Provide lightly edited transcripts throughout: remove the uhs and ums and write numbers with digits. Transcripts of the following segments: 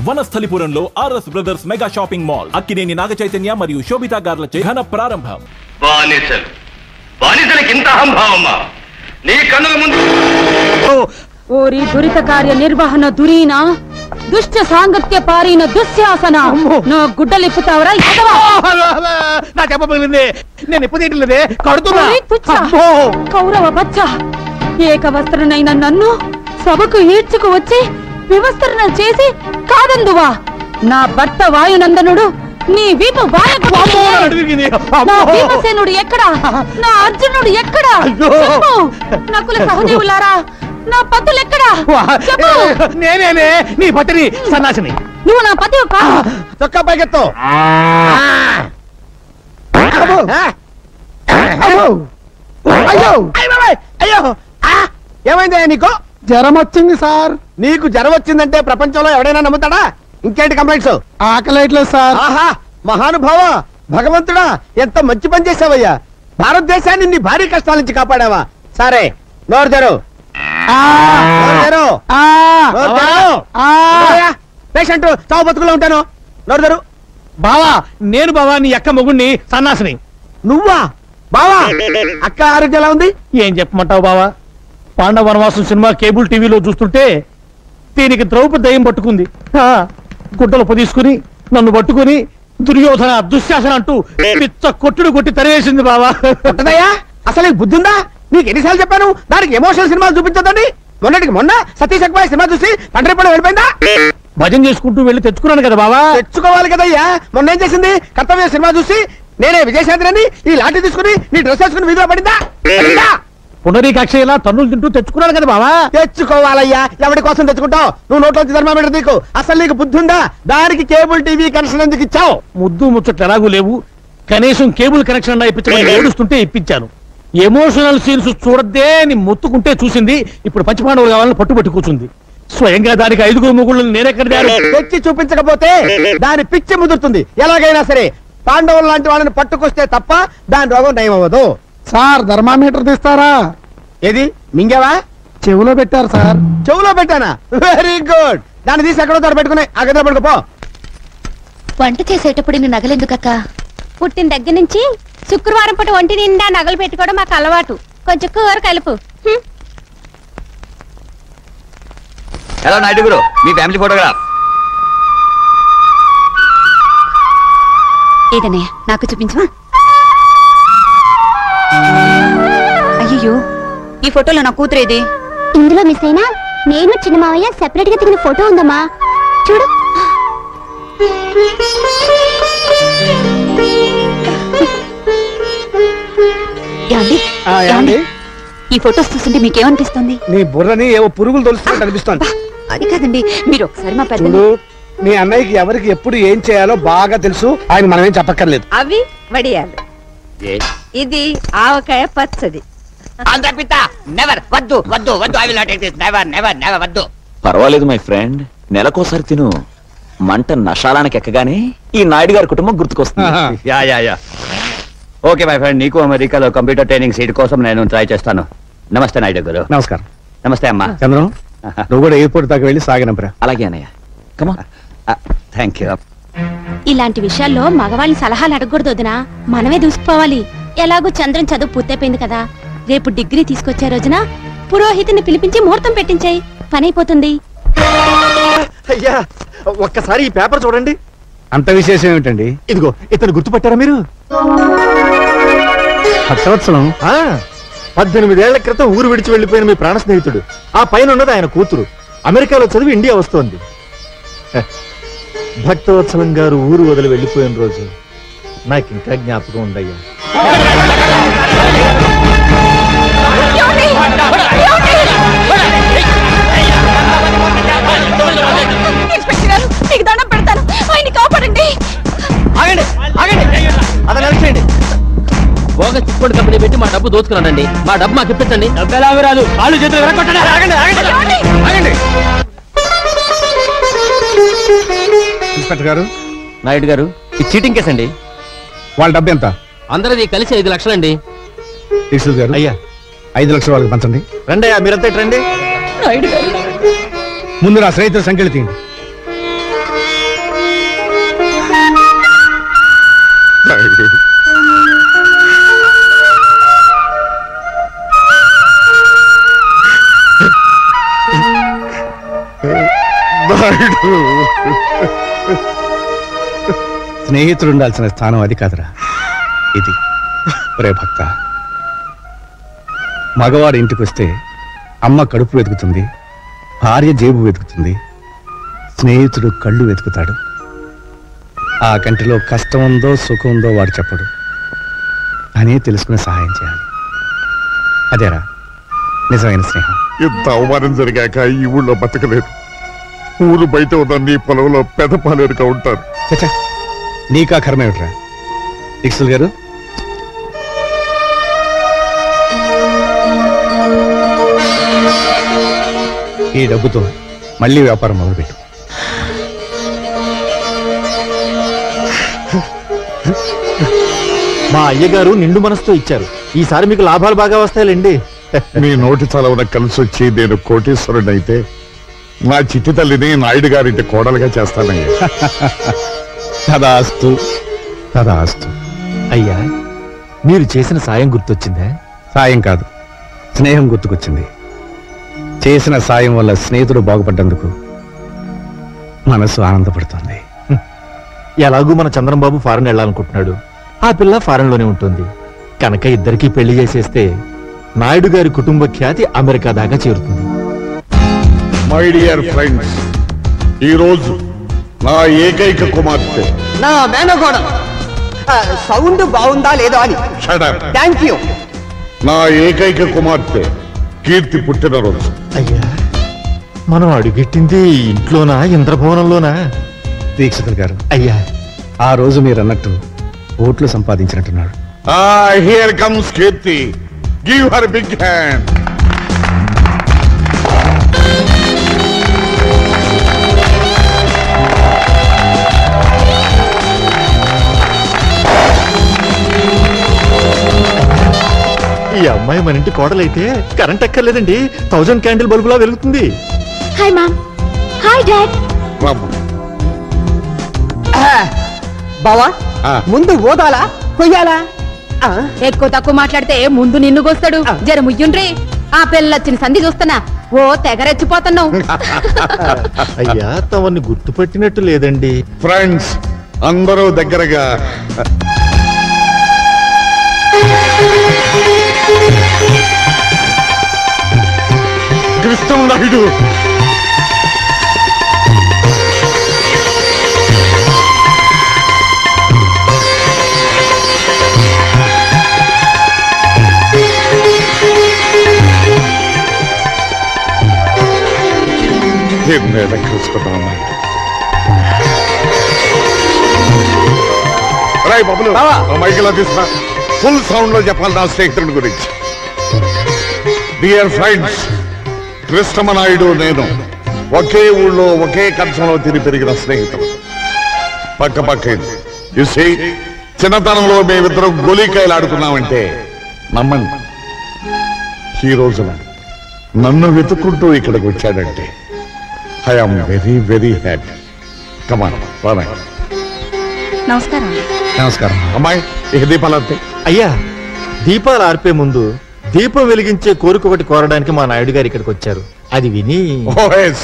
వనస్థలిపురంలో RS Brothers mega shopping mall Akkineni Naga Chaitanya మరియు శోభితా గార్లచే ఘన ప్రారంభం. బానిసలకి ఇంత అహంభావమా? నీ కన్నుల ముందు ఓరి దురిత కార్య నిర్వహణ దురీనా దుష్ట సాంగత్య పారిన దుశ్శాసన నా గుడ్డలిప్పుతావరా? నా చెప్పబోయింది నేను ఎప్పుడు తీయట్లేదే, కడుతున్నా. కౌరవ బచ్చ ఏక వస్త్రనైన నన్ను సభకు ఈడ్చుకు వచ్చి వివస్త్రణ చేసి కాదందువా? నా భర్త వాయునందనుడు నీ వీపు నా భీమసేనుడు ఎక్కడా? నా అర్జునుడు ఎక్కడా? నకుల సహదేవులారా నా పతులు ఎక్కడా? నేనే నీ పతిని సన్నాసిని. నువ్వు నా పతి చొక్కా పైకెత్తు. అయ్యో ఏమైందా నీకు? జ్వరం వచ్చింది సార్. నీకు జ్వరం వచ్చిందంటే ప్రపంచంలో ఎవడైనా నమ్ముతాడా? ఇంకేంటి కంప్లైంట్స్? ఆకలేట్లేదు సార్. ఆహా మహానుభావ భగవంతుడా, ఎంత మంచి పని చేసావయ్యా. భారతదేశాన్ని నీ భారీ కష్టాల నుంచి కాపాడావా. సరే నోరు తెరు. పేషెంట్ చావు బతుకులో ఉంటాను. నోరు తెరు. బావా నేను బావా నీ అక్క మొగుణ్ణి సన్నాసిని. నువ్వా బావా? అక్క ఆరోగ్యం ఎలా ఉంది? ఏం చెప్పమంటావు బావా? పాండవ వనవాసం సినిమా కేబుల్ టీవీలో చూస్తుంటే దీనికి ద్రౌపది దయ్యం పట్టుకుంది. గుడ్డలు పొదీసుకుని నన్ను పట్టుకుని దుర్యోధన దుశ్శాసన అంటూ పిచ్చ కొట్టుడు కొట్టి తరివేసింది బావా. అసలు బుద్ధి ఉందా? నీకు ఎన్నిసార్లు చెప్పాను దానికి ఎమోషనల్ సినిమాలు చూపించదండి. మొన్నటికి మొన్న సతీష్ అక్బాయ్ సినిమా చూసి తండ్రి పడి వెళ్ళిపోయిందా? భజన చేసుకుంటూ వెళ్ళి తెచ్చుకున్నాను కదా బావా. తెచ్చుకోవాలి కదయ్యా. మొన్న ఏం చేసింది? కర్తవ్య సినిమా చూసి నేనే విజయశాంతిని ఈ లాఠీ తీసుకుని నీ డ్రెస్ వేసుకుని వీధిలో పడిందా? పునరీకాక్ష ఇలా తన్నులు తింటూ తెచ్చుకున్నాను కదా బావా. తెచ్చుకోవాలయ్యా. ఎవరి కోసం తెచ్చుకుంటావు? నువ్వు నోట్లోంచి ధర్మామీటర్ నీకు అసలు నీకు బుద్ధి ఉందా? దానికి కేబుల్ టీవీ కనెక్షన్ ఎందుకు ఇచ్చావు? ముద్దు ముచ్చట్లు ఎలాగూ లేవు. కనీసం కేబుల్ కనెక్షన్ అన్నా ఇప్పించమని ఏడుస్తుంటే ఇప్పించాను. ఎమోషనల్ సీన్స్ చూడద్దే అని మొత్తుకుంటే చూసింది. ఇప్పుడు పంచపాండవులు కావాలని పట్టుబట్టి కూర్చుంది. స్వయంగా దానికి 5 మొగుళ్ళని నేనెక్కడ తెచ్చి చూపించకపోతే దాని పిచ్చి ముదురుతుంది. ఎలాగైనా సరే పాండవులు లాంటి వాళ్ళని పట్టుకొస్తే తప్ప దాని రోగం నయం అవ్వదు. సార్ థర్మామీటర్ తీస్తారా? ఏది మింగావా? చెవులో పెట్టారు సార్. చెవులో పెట్టానా? Very good. దాన్ని తీసి ఎక్కడో తోట పెట్టుకుని ఆ గదిలో పడుకోపో. వంట చేసేటప్పుడు ఇన్ని నగలెందుకక్క? పుట్టిన దగ్గర నుంచి శుక్రవారం పూట ఒంటి నిండా నగలు పెట్టుకోవడం మాకు అలవాటు. కొంచెం కూర కలుపు. హలో నాయుడు గురు, మీ ఫ్యామిలీ ఫోటోగ్రాఫ్. ఏదనే నాకు చూపించవా? అయ్యో ఈ ఫోటోలో నా కూతురేది? ఇందులో మిస్ అయినా నేను చిన్న మావయ్య సెపరేట్ గా దిగిన ఫోటో ఉందమ్మా, చూడు. ఈ ఫోటోస్ చూస్తుంటే మీకేమనిపిస్తుంది? నీ బుర్రని ఏవో పురుగులు తొలుస్తున్నట్టు అనిపిస్తోంది. అది కాదండి, మీరు ఒకసారి మా పెద్ద మీ అన్నయ్యకి ఎవరికి ఎప్పుడు ఏం చేయాలో బాగా తెలుసు. ఆయన మనమేం చెప్పక్కర్లేదు. అవి వడియాలు, ఇది ఆవకాయ పచ్చడి. పర్వాలేదు మై ఫ్రెండ్, నెలకోసారి తిను. మంట నషాలానికి ఎక్కగానే ఈ నాయుడు గారి కుటుంబం గుర్తుకొస్తుంది. ఓకే మై ఫ్రెండ్, నీకు అమెరికాలో కంప్యూటర్ ట్రైనింగ్ సీట్ కోసం నేను ట్రై చేస్తాను. నమస్తే నాయుడు గారు. నమస్కారం. నమస్తే అమ్మా. చంద్రం, నువ్వు కూడా ఎయిర్పోర్ట్ దాకా వెళ్ళి సాగినంపరా. అలాగే అన్నయ్య. కమా. Thank you. ఇలాంటి విషయాల్లో మగవాళ్ళని సలహాలు అడగకూడదు వదినా, మనమే దూసుకుపోవాలి. ఎలాగో చంద్రన్ చదువు పూర్తయిపోయింది కదా, రేపు డిగ్రీ తీసుకొచ్చే రోజున పురోహితుని పిలిపించి ముహూర్తం పెట్టించాయి, పని అయిపోతుంది. అయ్యా ఒక్కసారి ఈ పేపర్ చూడండి. అంత విశేషం ఏమిటండి? ఇదిగో ఇతను గుర్తుపట్టారా మీరు? భక్తవత్సలం 18 ఏళ్ల క్రితం ఊరు విడిచి వెళ్లిపోయిన మీ ప్రాణ స్నేహితుడు. ఆ పైన ఉన్నది ఆయన కూతురు. అమెరికాలో చదివి ఇండియా వస్తోంది. భక్తవత్సలం గారు ఊరు వదిలి వెళ్లిపోయిన రోజు నాకు ఇంకా జ్ఞాపకం ఉందయ్యా. మీకు దండం పెడతాను, ఆయన్ని కాపాడండి. బోగస్ చిట్ఫండ్ కంపెనీ పెట్టి మా డబ్బు దోచుకున్నానండి. మా డబ్బు మాకు ఇప్పించండి. డబ్బు ఎలా రాదు, కాళ్ళు చేతులు ఆగండి. ఇన్స్పెక్టర్ గారు. నాయుడు గారు, ఇది చీటింగ్ కేసు అండి. వాళ్ళ డబ్బు ఎంత? అందరిది కలిసి 5 లక్షలండి. గారు అయ్యా 5 లక్షల వాళ్ళకి పంచండి. రండి అయ్యా, మీరంతా రండి. ముందు నా స్నేహితుల సంఖ్యలు తీయండి. నాయుడు. నాయుడు, స్నేహితుడు ఉండాల్సిన స్థానం అది కాదురా, ఇది. ఒరే భక్త, మగవాడు ఇంటికి వస్తే అమ్మ కడుపు వెతుకుతుంది, భార్య జేబు వెతుకుతుంది, స్నేహితుడు కళ్ళు వెతుకుతాడు. ఆ కంటిలో కష్టం ఉందో సుఖం ఉందో వాడు చెప్పడు, అనే తెలుసుకుని సహాయం చేయాలి. అదేరా నిజమైన స్నేహం. ఇంత అవమానం జరిగాక ఈ ఊళ్ళో బతకలేదు. ఊరు బయట ఉన్న నీ పొలంలో పెదపాలేరుగా ఉంటారు. చచ్చా, నీకా కర్మ ఏమిట్రా? దీక్షులు గారు, ఈ డబ్బుతో మళ్ళీ వ్యాపారం మొదలుపెట్టు. మా అయ్యగారు నిండు మనసుతో ఇచ్చారు, ఈసారి మీకు లాభాలు బాగా వస్తాయిలేండి. మీ నోటి చలవన కలిసి వచ్చి నేను కోటీశ్వరుడైతే నా చిట్టి తల్లిని నాయుడు గారింటి కోడలుగా చేస్తానయ్యా. తదాస్తు, తదాస్తు. అయ్యా, మీరు చేసిన సాయం గుర్తొచ్చిందా? సాయం కాదు, స్నేహం గుర్తుకొచ్చింది. చేసిన సాయం వల్ల స్నేహితుడు బాగుపడ్డందుకు మనసు ఆనందపడుతుంది. ఎలాగూ మన చంద్రంబాబు ఫారెన్ వెళ్ళాలనుకుంటున్నాడు, ఆ పిల్ల ఫారెన్ లోనే ఉంటుంది కనుక ఇద్దరికి పెళ్లి చేసేస్తే నాయుడు గారి కుటుంబ ఖ్యాతి అమెరికా దాకా చేరుతుంది. మై డియర్ ఫ్రెండ్స్, ఈ రోజు నా ఏకైక కుమార్తె, నా మేనగోడ సౌండ్ బాగుందా లేదో అని. Shut up. Thank you. నా ఏకైక కుమార్తె కీర్తి పుట్టినరోజు. అయ్యా, మనం అడుగెట్టింది ఇంట్లోనా ఇంద్రభవనంలోనా? దీక్షితులు గారు, అయ్యా, ఆ రోజు మీరు అన్నట్టు ఓట్లు సంపాదించినట్టున్నాడు. Here comes Keerthi, give her big hand. ఈ అమ్మాయి మన ఇంటి కోడలైతే కరెంట్ ఎక్కర్లేదండి, 1000 క్యాండిల్ బల్బులా వెలుగుతుంది. Hi mom. Hi dad. బావా, ఆ. ముందు ఓదాలా కొయ్యాలా? ఎక్కువ తక్కువ మాట్లాడితే ముందు నిన్ను గోస్తాడు. జర ముయ్యుండ్రి. ఆ పిల్లొచ్చిన సంధి చూస్తున్నా ఓ తెగరెచ్చిపోతున్నావు. అయ్యా, తమని గుర్తుపట్టినట్టు లేదండి. ఫ్రెండ్స్ అందరూ దగ్గరగా. కృష్ణ నాయుడు, ఎన్నేళ్ళ కలుసుకున్నాం నాయుడు. రాయ్ బాబులు, మైకిలా తీసుకురా. ఫుల్ సౌండ్ లో చెప్పాలి నా స్నేహితుడి గురించి. డియర్ ఫ్రెండ్స్, కృష్ణమనాయుడు నేను ఒకే ఊళ్ళో ఒకే కంచంలో తిరిగి పెరిగిన స్నేహితులు. పక్క పక్కేది చూసి చిన్నతనంలో మేమిద్దరం గోలీకాయలు ఆడుకున్నామంటే నమ్మండి, ఈ రోజున నన్ను వెతుక్కుంటూ ఇక్కడికి వచ్చాడంటే ఐఎమ్ వెరీ వెరీ హ్యాపీ. కమాన్ రానాయ్. నమస్కారం. నమస్కారం. అమ్మాయి, ఇక దీపాలంతే. అయ్యా, దీపాలు ఆర్పే ముందు దీపం వెలిగించే కోరిక ఒకటి కోరడానికి మా నాయుడు గారు ఇక్కడికి వచ్చారు. అది విని ఓఎస్,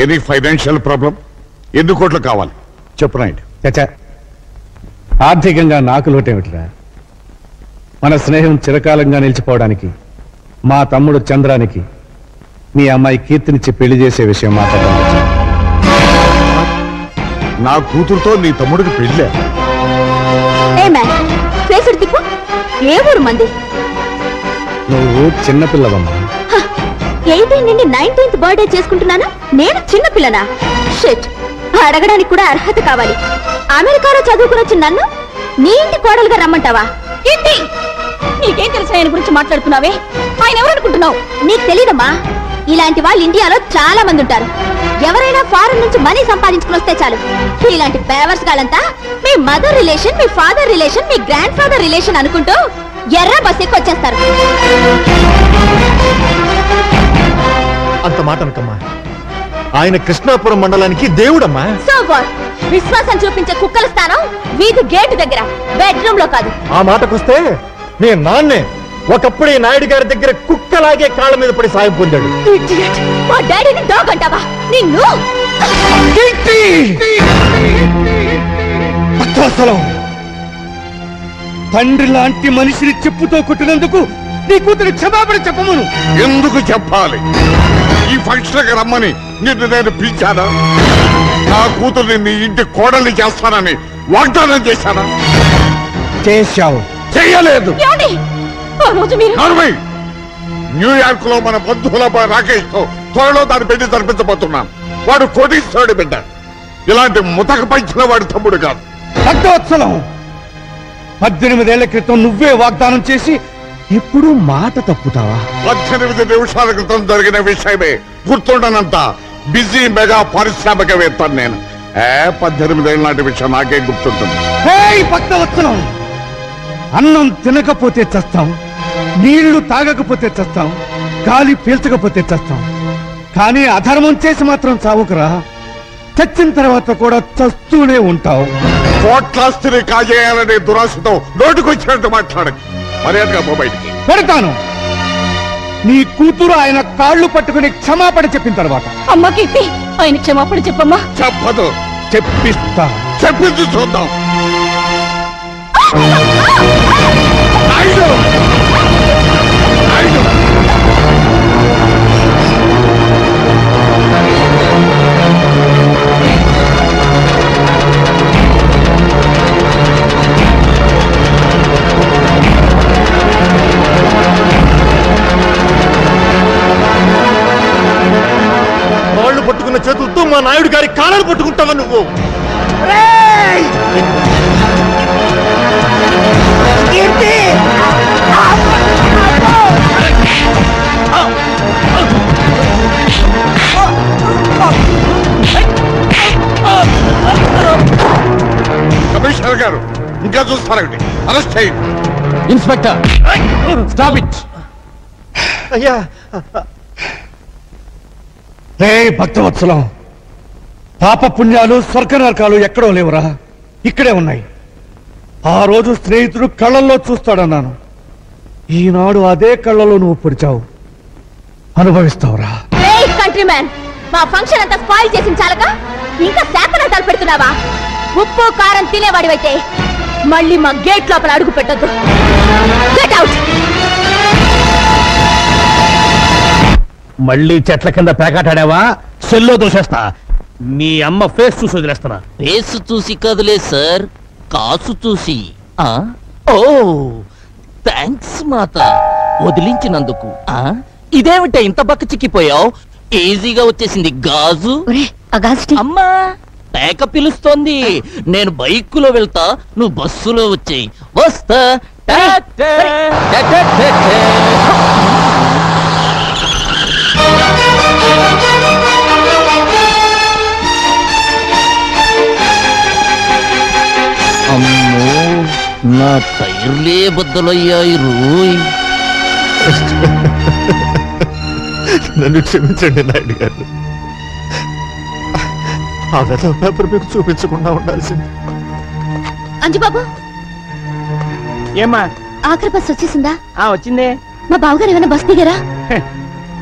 ఎనీ ఫైనాన్షియల్ ప్రాబ్లం? ఎన్ని కోట్లు కావాలి చెప్పు నాయుడు. చచ్చా, ఆర్థికంగా నాకు లోటేమిటిరా? మన స్నేహం చిరకాలంగా నిలిచిపోవడానికి మా తమ్ముడు చంద్రానికి మీ అమ్మాయి కీర్తినిచ్చి పెళ్లి చేసే విషయం మాట్లాడడం. నా కూతురుతో నీ తమ్ముడికి పెళ్ళే? ఏ మ్యాన్, ఫేసుడు తిప్పు. ఏ ఊరు మంది? నువ్వు చిన్నపిల్లవమ్మా. 18 నుండి 19th బర్త్డే చేసుకుంటున్నాను, నేను చిన్న పిల్లనా? షిట్, అడగడానికి కూడా అర్హత కావాలి. అమెరికాలో చదువుకుని వచ్చిన నన్ను నీ ఇంటి కోడలుగా రమ్మంటావా? ఏంటి నీకేం తెలుసు ఆయన గురించి మాట్లాడుతున్నావే? ఆయన ఎవరు అనుకుంటున్నావు? నీకు తెలీదమ్మా, ఇలాంటి వాళ్ళు ఇండియాలో చాలా మంది ఉంటారు. ఎవరైనా ఫారెన్ నుంచి మనీ సంపాదించుకుని వస్తే చాలు, ఇలాంటి పేవర్స్ గాలంతా మీ మదర్ రిలేషన్, మీ ఫాదర్ రిలేషన్, మీ గ్రాండ్ ఫాదర్ రిలేషన్ అనుకుంటూ ఎర్ర బస్ ఎక్కి వచ్చేస్తారు. అంత మాట అనకమ్మా. ఆయన కృష్ణాపురం మండలానికి దేవుడమ్మా. So what? విశ్వాసం చూపించే కుక్కల స్థానం వీధి గేటు దగ్గర, బెడ్రూమ్ లో కాదు. ఆ మాటకొస్తే నేను నాన్నే ఒకప్పుడు ఈ నాయుడు గారి దగ్గర కుక్కలాగే కాళ్ళ మీద పడి సాయం పొందాడు. Idiot! మా డాడీని డాగ్ అంటావా? నిన్ను అసలు తండ్రి లాంటి మనిషిని చెప్పుతో కొట్టినందుకు నీ కూతురు క్షమాపణ చెప్పమను. ఎందుకు చెప్పాలి? ఈ ఫంక్షన్ రమ్మని నిన్ను నేను పిలిచానా? నా కూతుర్ని నీ ఇంటి కోడల్ని చేస్తానని వాగ్దానం చేశానా? చేశావు. చెయ్యలేదు. ఏమండి? ఆ రోజు మీరు నార్మల్ న్యూయార్క్ లో మన బంధువుల అబ్బాయి రాకేష్ తో త్వరలో దాని పెళ్లి జరిపించబోతున్నాను. వాడు కోటీశ్వరుడి బిడ్డ. ఇలాంటి ముతక పంచిన వాడి తమ్ముడు కాదు. భక్తవత్సలం, 18 ఏళ్ల క్రితం నువ్వే వాగ్దానం చేసి ఇప్పుడు మాట తప్పుతావా? 18 నిమిషాల క్రితం జరిగిన విషయమే గుర్తుండనంత బిజీ మెగా పారిశ్రామికవేత్తాను నేను. 18 ఏళ్ళ నాటి విషయం నాకే గుర్తుంటుంది. భక్తవత్సలం, అన్నం తినకపోతే చస్తాం, నీళ్లు తాగకపోతే చస్తాం, గాలి పీల్చకపోతే చస్తాం, కానీ అధర్మం చేసి మాత్రం చావుకురా. చచ్చిన తర్వాత కూడా చస్తూనే ఉంటావు. కోట్లాస్తిని కాజేయాలనే దురాశతో నోటుకొచ్చినట్టు మాట్లాడకు. మర్యాదగా పో బయటికి. పెడతాను. నీ కూతురు ఆయన కాళ్ళు పట్టుకుని క్షమాపణ చెప్పిన తర్వాత. అమ్మ కీర్తి, ఆయన క్షమాపణ చెప్పమ్మా. చెప్పదు. చెప్పిస్తా. చెప్పింది చూద్దాం. కాళ్ళు పట్టుకున్న చేతులతో మా నాయుడు గారి కాళ్ళను పట్టుకుంటావా నువ్వు? కమిషనర్ గారు ఇంకా చూస్తారండి. అరెస్ట్ చేయండి. Inspector, stop it. అయ్యా, రే భక్తవత్సలం, పాప పుణ్యాలు స్వర్గ నరకాలు ఎక్కడో లేవురా, ఇక్కడే ఉన్నాయి. ఆ రోజు స్నేహితుడు కళ్ళల్లో చూస్తాడన్నాను. ఈనాడు అదే కళ్ళలో నువ్వు పొడిచావు. అనుభవిస్తావురా. కంట్రీ మ్యాన్, మా ఫంక్షన్ అంతా స్పాయిల్ చేసిన చాలక ఇంకా శాఖనాటాలు పెడుతున్నావా? ఉప్పు కారం తినేవాడివైతే మళ్ళీ మా గేట్ లోపల అడుగు పెట్టొద్దు. Get out. మళ్ళీ చెట్ల కింద పేకాటాడావా? సెల్లో దోషేస్తా. మీ అమ్మ ఫేస్ చూసి వదిలేస్తున్నా. ఫేస్ చూసి కదలే సార్, కాసు చూసి. ఓ థ్యాంక్స్ మాత, వదిలించినందుకు. ఇదేమిట ఇంత బక్క చిక్కిపోయావు? ఈజీగా వచ్చేసింది గాజు. అమ్మా, పేక పిలుస్తోంది. నేను బైకులో వెళ్తా, నువ్వు బస్సులో వచ్చేయి. వస్తా. అమ్మో, నా టైర్లే బద్దలయ్యాయి రోయ్. నన్ను క్షమించండి నాయుడు గారు. ఆ వెధవ పేపర్ మీకు చూపించకుండా ఉండాల్సింది. అంజుబాబు, ఏమ్మా? ఆఖరి బస్ వచ్చేసిందా? వచ్చిందే. మా బావగారు ఏమైనా బస్ దిగారా?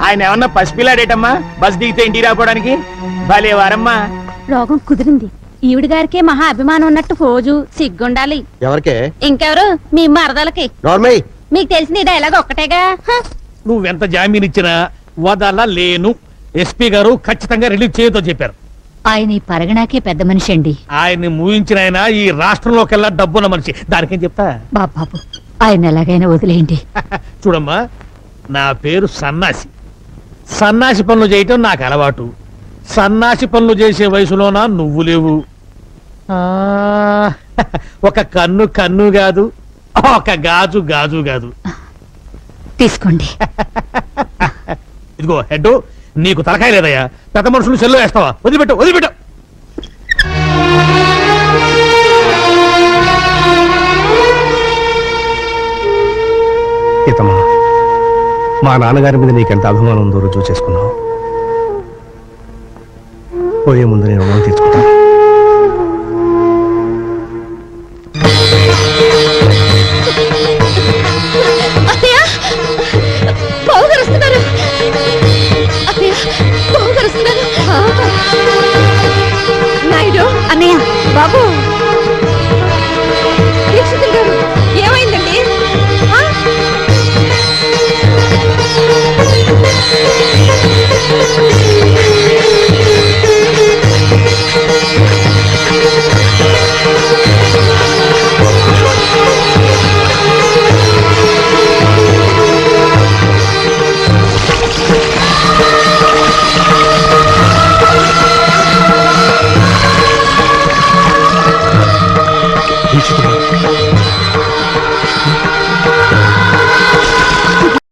ఆయన ఏమన్నా పసిపిల్లాడేటమ్మా బస్ దిగితే ఇంటికి రాపోవడానికి? భలే వారమ్మా. రోగం కుదిరింది. ఈవిడ గారికే మహా అభిమానం ఉన్నట్టు ఫోజు సిగ్గుండాలి. ఎవరికే? ఇంకెవరు? మీ మరదలకి. నార్మల్. మీకు తెలిసిన ఈ డైలాగ్ ఒక్కటేగా. నువ్వెంత జామీన్ ఇచ్చినా వదలలేను. ఎస్పీ గారు ఖచ్చితంగా రిలీజ్ చేయతో చెప్పారు. ఆయన ఈ పరగణాకే పెద్ద మనిషి అండి. ఆయన్ని మూయించిన ఆయన ఈ రాష్ట్రంలోకెల్లా డబ్బున్న మనిషి. దానికేం చెప్తా? బాబు, ఆయన ఎలాగైనా వదిలేయండి. చూడమ్మా, నా పేరు సన్నాసి. సన్నాసి పనులు చేయటం నాకు అలవాటు. సన్నాసి పనులు చేసే వయసులోనా నువ్వు లేవు. ఒక కన్ను కన్ను కాదు, ఒక గాజు గాజు కాదు. తీసుకోండి. ఇదిగో హెడ్, నీకు తలకాయ లేదయ్యా. పెద్ద మనుషులు సెల్లో వేస్తావా? వదిలిపెట్టు, వదిలిపెట్టు. సీతమ్మా, మా నాన్నగారి మీద నీకెంత అభిమానం ఉందో రుజువు చేసుకున్నావు. పోయే ముందు నేను రుణం తీర్చుకుంటాను. అత్తయ్య బావగారు వస్తున్నారు. అత్తయ్య బావగారు వస్తున్నారు. నాయుడు అన్నయ్య బాబు